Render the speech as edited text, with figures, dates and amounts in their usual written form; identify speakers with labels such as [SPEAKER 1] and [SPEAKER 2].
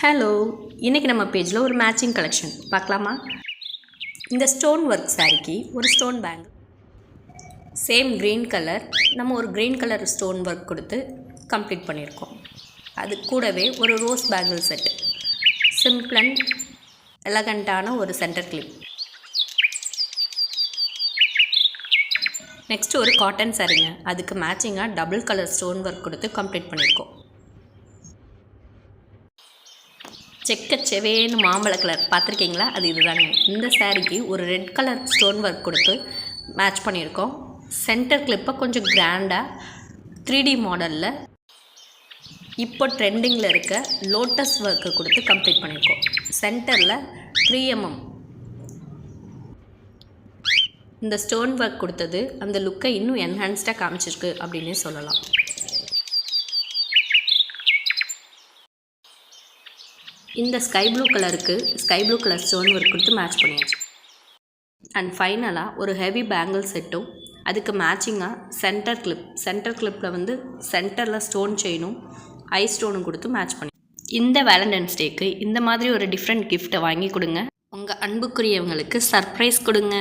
[SPEAKER 1] Hello, இன்றைக்கி நம்ம பேஜில் ஒரு மேட்சிங் கலெக்ஷன் பார்க்கலாமா? இந்த ஸ்டோன் ஒர்க் சாரிக்கு ஒரு stone bangle, same green colour, நம்ம ஒரு க்ரீன் கலர் ஸ்டோன் ஒர்க் கொடுத்து கம்ப்ளீட் பண்ணியிருக்கோம். அது கூடவே ஒரு rose bangle set, simple and எலகண்ட்டான ஒரு சென்டர் கிளிப். நெக்ஸ்ட்டு ஒரு காட்டன் சாரிங்க, அதுக்கு மேட்சிங்காக டபுள் கலர் ஸ்டோன் ஒர்க் கொடுத்து கம்ப்ளீட் பண்ணியிருக்கோம். செக்கச்செவேன்னு மாம்பழ கலர் பார்த்துருக்கீங்களா? அது இதுதாங்க. இந்த சாரீக்கு ஒரு ரெட் கலர் ஸ்டோன் ஒர்க் கொடுத்து மேட்ச் பண்ணியிருக்கோம். சென்டர் கிளிப்பை கொஞ்சம் கிராண்டாக 3D மாடலில் இப்போ ட்ரெண்டிங்கில் இருக்க லோட்டஸ் ஒர்க்கை கொடுத்து கம்ப்ளீட் பண்ணியிருக்கோம். சென்டரில் 3mm இந்த ஸ்டோன் ஒர்க் கொடுத்தது அந்த லுக்கை இன்னும் என்ஹான்ஸ்டாக காமிச்சிருக்கு அப்படின்னே சொல்லலாம். இந்த ஸ்கை ப்ளூ கலருக்கு sky blue colour stone work கொடுத்து மேட்ச் பண்ணியாச்சு. அண்ட் ஃபைனலாக ஒரு ஹெவி பேங்கிள் செட்டும், அதுக்கு மேட்சிங்காக சென்டர் கிளிப்பில் சென்டரில் ஸ்டோன் செயினும் ஐ ஸ்டோனும் கொடுத்து மேட்ச் பண்ணி, இந்த வேலண்டைன்ஸ் டேக்கு இந்த மாதிரி ஒரு டிஃப்ரெண்ட் கிஃப்ட்டை வாங்கி கொடுங்க. உங்கள் அன்புக்குரியவங்களுக்கு சர்ப்ரைஸ் கொடுங்க.